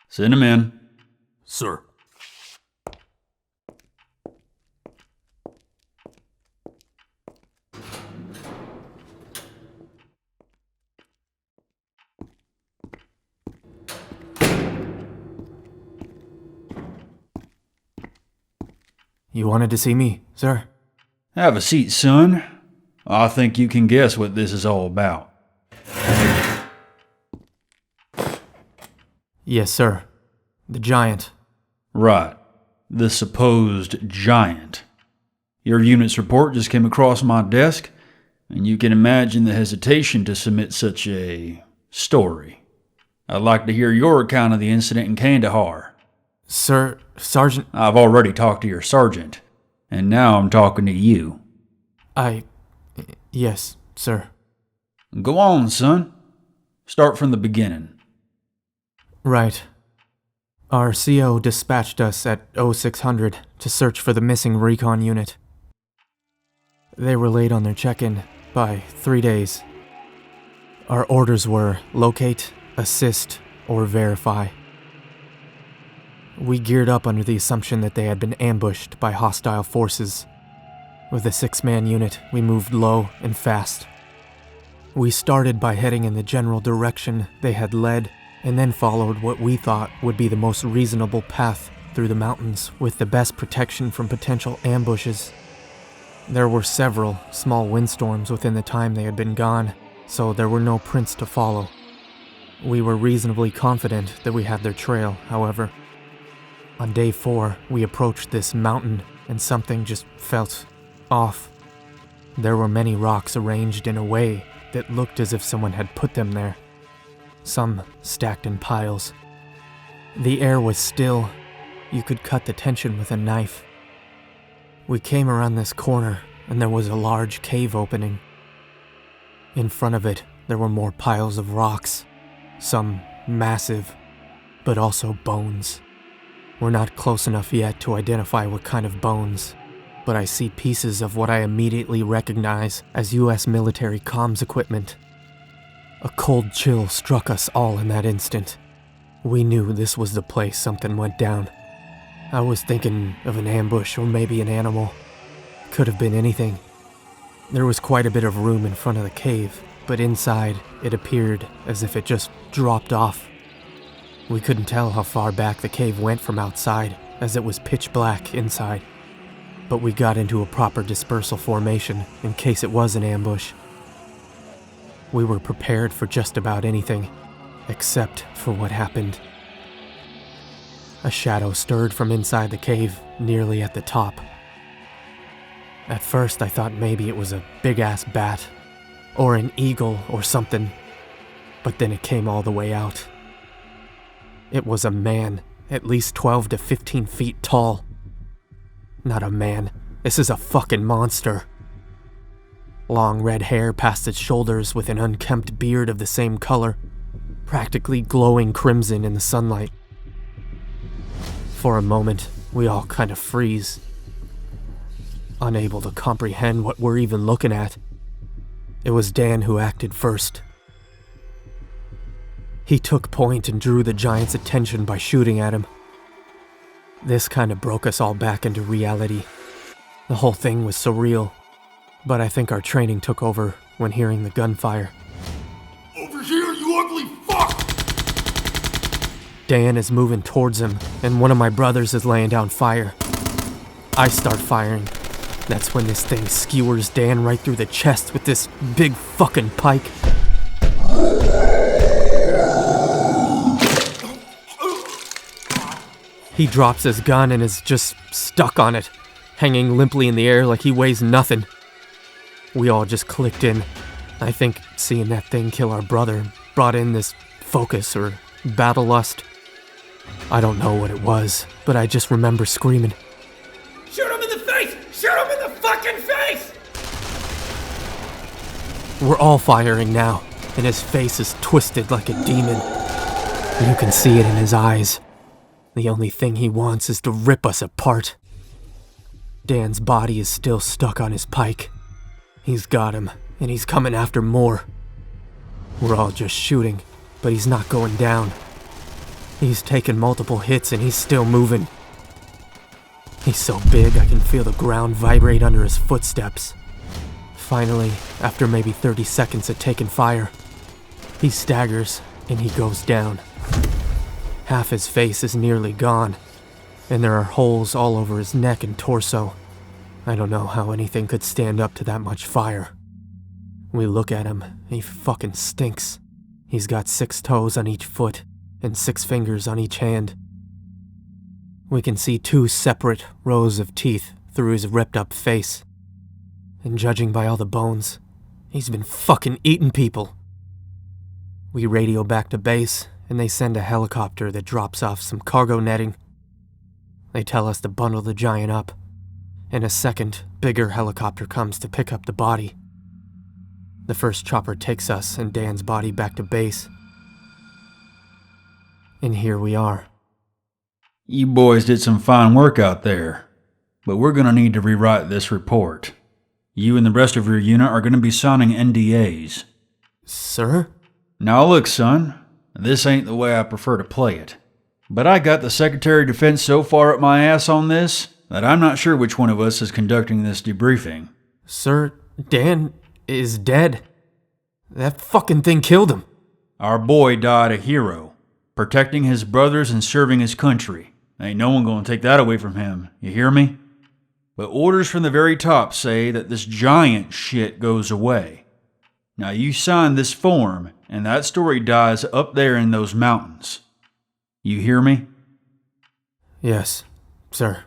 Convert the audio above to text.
Send him in. Sir. You wanted to see me, sir? Have a seat, son. I think you can guess what this is all about. Yes, sir. The giant. Right. The supposed giant. Your unit's report just came across my desk, and you can imagine the hesitation to submit such a story. I'd like to hear your account of the incident in Kandahar. Sir, Sergeant... I've already talked to your sergeant, and now I'm talking to you. Yes, sir. Go on, son. Start from the beginning. Right. Our CO dispatched us at 0600 to search for the missing recon unit. They were late on their check-in by 3 days. Our orders were locate, assist, or verify. We geared up under the assumption that they had been ambushed by hostile forces. With a 6-man unit, we moved low and fast. We started by heading in the general direction they had led, and then followed what we thought would be the most reasonable path through the mountains with the best protection from potential ambushes. There were several small windstorms within the time they had been gone, so there were no prints to follow. We were reasonably confident that we had their trail, however. On day 4, we approached this mountain, and something just felt off. There were many rocks arranged in a way that looked as if someone had put them there. Some stacked in piles. The air was still. You could cut the tension with a knife. We came around this corner, and there was a large cave opening. In front of it, there were more piles of rocks. Some massive, but also bones. We're not close enough yet to identify what kind of bones, but I see pieces of what I immediately recognize as US military comms equipment. A cold chill struck us all in that instant. We knew this was the place something went down. I was thinking of an ambush or maybe an animal. Could have been anything. There was quite a bit of room in front of the cave, but inside it appeared as if it just dropped off. We couldn't tell how far back the cave went from outside, as it was pitch black inside. But we got into a proper dispersal formation in case it was an ambush. We were prepared for just about anything, except for what happened. A shadow stirred from inside the cave, nearly at the top. At first I thought maybe it was a big-ass bat, or an eagle or something, but then it came all the way out. It was a man, at least 12 to 15 feet tall. Not a man, this is a fucking monster. Long red hair past its shoulders with an unkempt beard of the same color, practically glowing crimson in the sunlight. For a moment, we all kind of freeze, unable to comprehend what we're even looking at. It was Dan who acted first. He took point and drew the giant's attention by shooting at him. This kind of broke us all back into reality. The whole thing was surreal, but I think our training took over when hearing the gunfire. Over here, you ugly fuck! Dan is moving towards him, and one of my brothers is laying down fire. I start firing. That's when this thing skewers Dan right through the chest with this big fucking pike. He drops his gun and is just stuck on it, hanging limply in the air like he weighs nothing. We all just clicked in. I think seeing that thing kill our brother brought in this focus or battle lust. I don't know what it was, but I just remember screaming, "Shoot him in the face! Shoot him in the fucking face!" We're all firing now, and his face is twisted like a demon. You can see it in his eyes. The only thing he wants is to rip us apart. Dan's body is still stuck on his pike. He's got him, and he's coming after more. We're all just shooting, but he's not going down. He's taken multiple hits and he's still moving. He's so big I can feel the ground vibrate under his footsteps. Finally, after maybe 30 seconds of taking fire, he staggers and he goes down. Half his face is nearly gone, and there are holes all over his neck and torso. I don't know how anything could stand up to that much fire. We look at him, he fucking stinks. He's got 6 toes on each foot, and 6 fingers on each hand. We can see 2 separate rows of teeth through his ripped up face. And judging by all the bones, he's been fucking eating people. We radio back to base, and they send a helicopter that drops off some cargo netting. They tell us to bundle the giant up, and a second, bigger helicopter comes to pick up the body. The first chopper takes us and Dan's body back to base. And here we are. You boys did some fine work out there, but we're going to need to rewrite this report. You and the rest of your unit are going to be signing NDAs. Sir? Now look, son, this ain't the way I prefer to play it. But I got the Secretary of Defense so far up my ass on this that I'm not sure which one of us is conducting this debriefing. Sir, Dan is dead. That fucking thing killed him. Our boy died a hero, protecting his brothers and serving his country. Ain't no one gonna take that away from him, you hear me? But orders from the very top say that this giant shit goes away. Now you sign this form, and that story dies up there in those mountains. You hear me? Yes, sir.